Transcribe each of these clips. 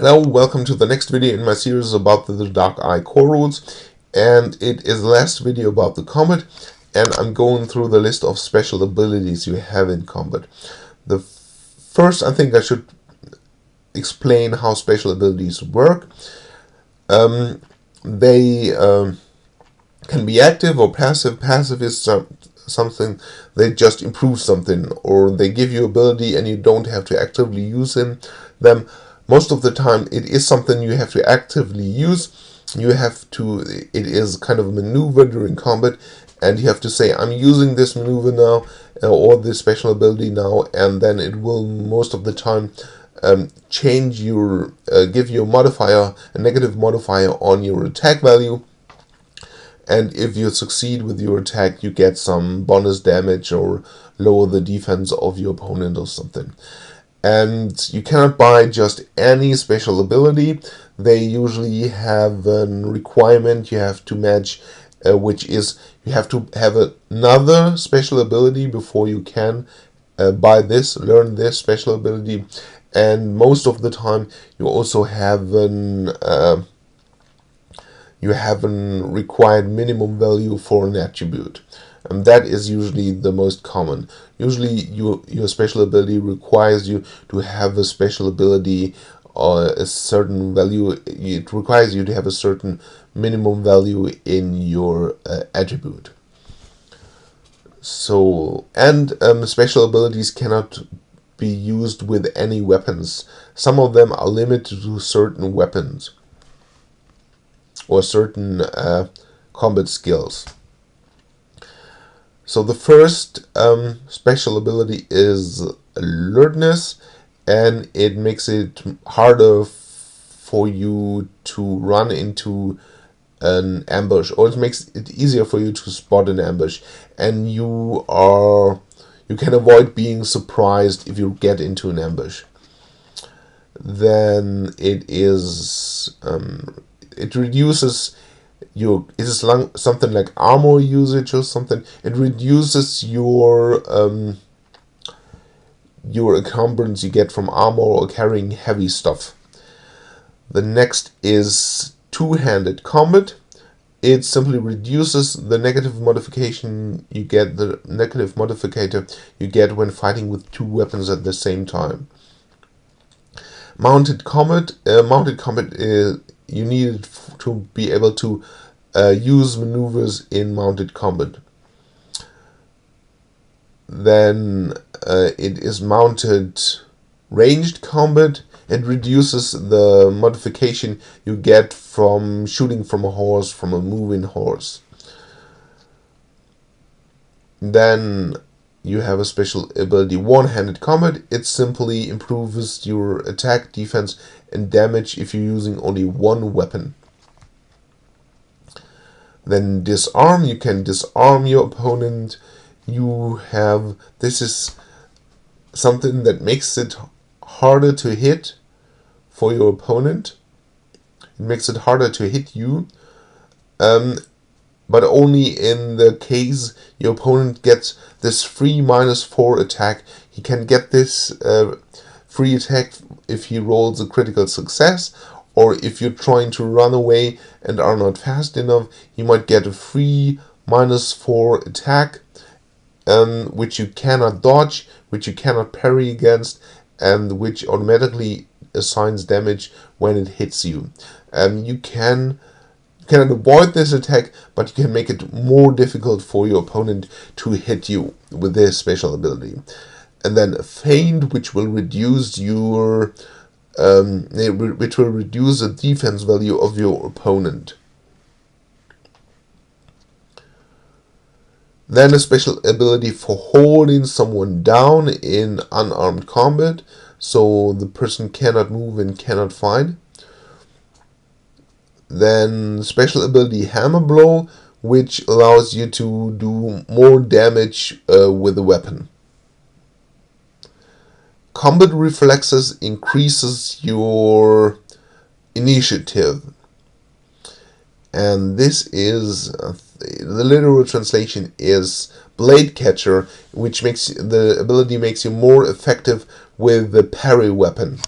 Hello, welcome to the next video in my series about the Dark Eye core rules, and it is the last video about the combat, and I'm going through the list of special abilities you have in combat. The first, I think I should explain how special abilities work. They can be active or passive. Passive is something they just improve something, or they give you ability and you don't have to actively use them. Most of the time it is something you have to actively use. It is kind of a maneuver during combat, and you have to say, I'm using this maneuver now, or this special ability now, and then it will most of the time change your, give you a modifier, a negative modifier on your attack value. And if you succeed with your attack, you get some bonus damage or lower the defense of your opponent or something. And you cannot buy just any special ability. They usually have a requirement you have to match, which is you have to have another special ability before you can buy this, learn this special ability. And most of the time you also have a required minimum value for an attribute. And that is usually the most common. Usually your special ability requires you to have a special ability or a certain value. It requires you to have a certain minimum value in your attribute. So, and special abilities cannot be used with any weapons. Some of them are limited to certain weapons or certain combat skills. So the first special ability is alertness, and it makes it harder for you to run into an ambush, or it makes it easier for you to spot an ambush, and you can avoid being surprised if you get into an ambush. Then it reduces something like armor usage or something. It reduces your encumbrance you get from armor or carrying heavy stuff. The next is two-handed combat. It simply reduces the negative modification you get, the negative modificator you get when fighting with two weapons at the same time. Mounted combat. You need it to be able to use maneuvers in mounted combat. Then it is mounted ranged combat. It reduces the modification you get from shooting from a horse, from a moving horse. Then you have a special ability, one-handed combat. It simply improves your attack, defense, and damage if you're using only one weapon. Then disarm. You can disarm your opponent. This is something that makes it harder to hit for your opponent. It makes it harder to hit you, but only in the case your opponent gets this free -4 attack. He can get this free attack if he rolls a critical success, or if you're trying to run away and are not fast enough, he might get a free -4 attack, which you cannot dodge, which you cannot parry against, and which automatically assigns damage when it hits you. You cannot avoid this attack, but you can make it more difficult for your opponent to hit you with this special ability. And then feint, which will reduce the defense value of your opponent. Then a special ability for holding someone down in unarmed combat, so the person cannot move and cannot fight. Then special ability hammer blow, which allows you to do more damage with a weapon. Combat reflexes increases your initiative, and this is the literal translation is blade catcher, which makes the ability makes you more effective with the parry weapon.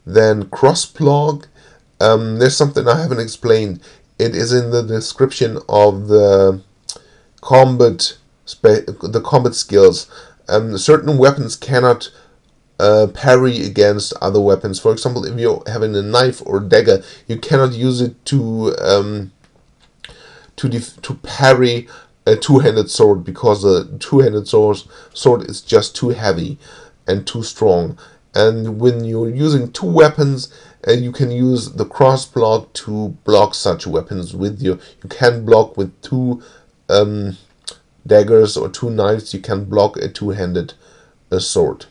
Then cross block. There's something I haven't explained. It is in the description of the combat skills. Certain weapons cannot parry against other weapons. For example, if you're having a knife or dagger, you cannot use it to parry a two-handed sword, because a two-handed sword is just too heavy and too strong. And when you're using two weapons, you can use the cross block to block such weapons with you. You can block with two daggers or two knives. You can block a two-handed sword.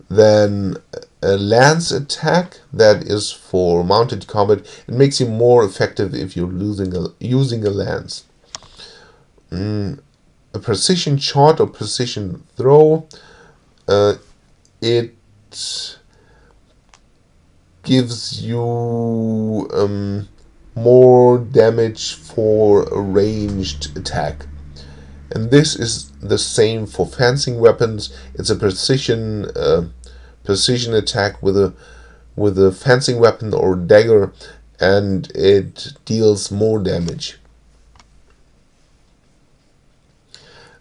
Then a lance attack, that is for mounted combat. It makes you more effective if you're using a lance. A precision shot or precision throw. It gives you more damage for a ranged attack. And this is the same for fencing weapons. It's a precision attack with a fencing weapon or dagger, and it deals more damage.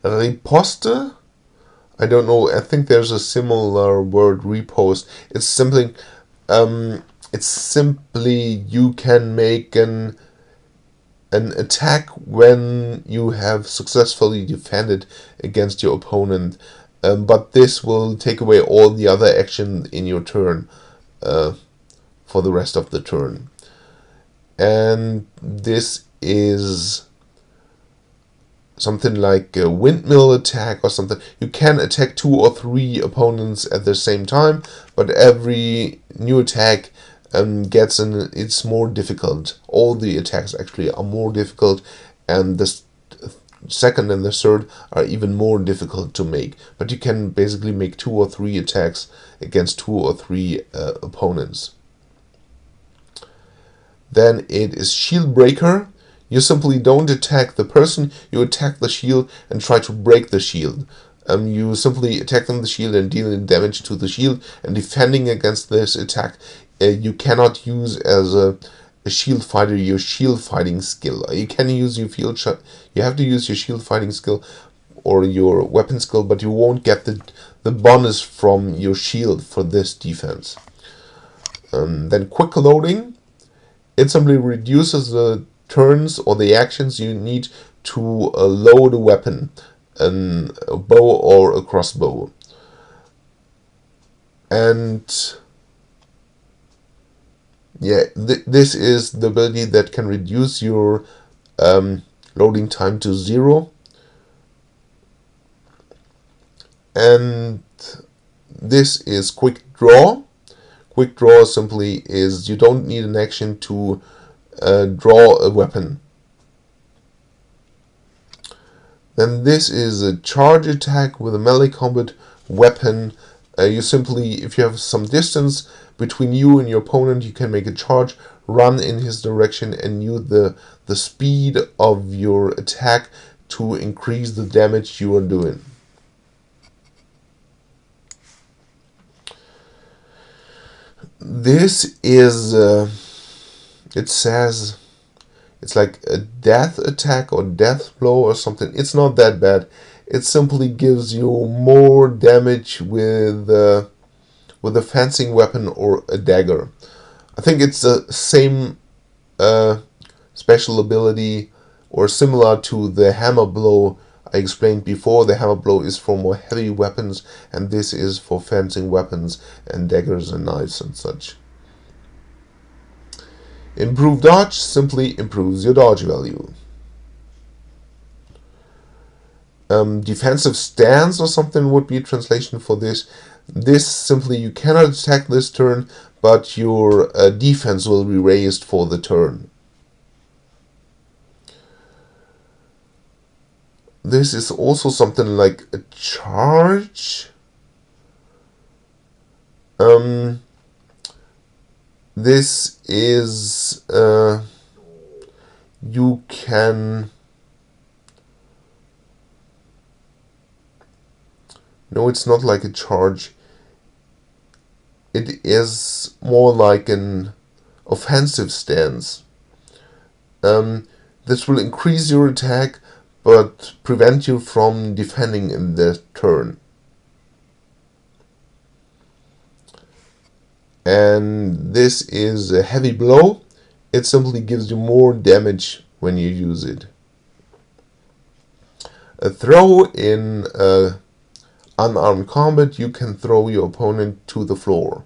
Riposte, I don't know. I think there's a similar word, riposte. It's simply you can make an attack when you have successfully defended against your opponent, but this will take away all the other action in your turn for the rest of the turn. And this is something like a windmill attack or something. You can attack two or three opponents at the same time, but every new attack it's more difficult. All the attacks actually are more difficult, and the second and the third are even more difficult to make. But you can basically make two or three attacks against two or three opponents. Then it is shield breaker. You simply don't attack the person, you attack the shield and try to break the shield. You simply attack them the shield and deal damage to the shield, and defending against this attack, you cannot use as a shield fighter your shield fighting skill. You can use your you have to use your shield fighting skill or your weapon skill, but you won't get the bonus from your shield for this defense. Then quick loading. It simply reduces the turns or the actions you need to load a weapon, a bow or a crossbow. And yeah, this is the ability that can reduce your loading time to 0. And this is quick draw. Quick draw simply is you don't need an action to draw a weapon. Then this is a charge attack with a melee combat weapon. You simply, if you have some distance between you and your opponent, you can make a charge, run in his direction, and use the speed of your attack to increase the damage you are doing. This is it says it's like a death attack or death blow or something. It's not that bad. It simply gives you more damage with a fencing weapon or a dagger. I think it's the same special ability or similar to the hammer blow I explained before. The hammer blow is for more heavy weapons, and this is for fencing weapons and daggers and knives and such. Improved dodge simply improves your dodge value. Defensive stance or something would be a translation for this. This simply, you cannot attack this turn, but your defense will be raised for the turn. This is also something like a charge. This is you can. No, it's not like a charge. it is more like an offensive stance. This will increase your attack, but prevent you from defending in the turn. And this is a heavy blow. It simply gives you more damage when you use it. A throw in unarmed combat, you can throw your opponent to the floor.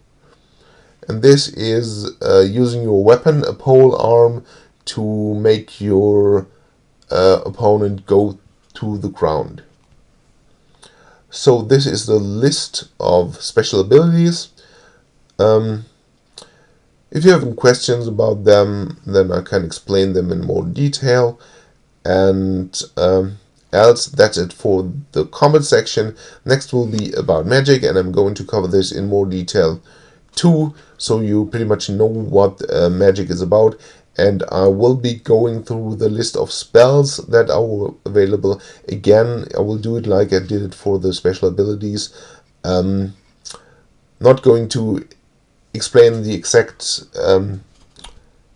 And this is using your weapon, a pole arm, to make your opponent go to the ground. So this is the list of special abilities. If you have any questions about them, then I can explain them in more detail. And else, that's it for the combat section. Next will be about magic, and I'm going to cover this in more detail too, so you pretty much know what magic is about. And I will be going through the list of spells that are available. Again, I will do it like I did it for the special abilities. Not going to explain the exact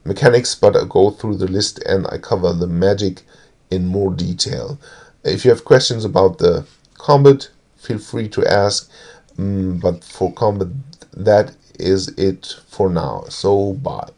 mechanics, but I go through the list and I cover the magic in more detail. If you have questions about the combat, feel free to ask. But for combat, that is it for now. So bye.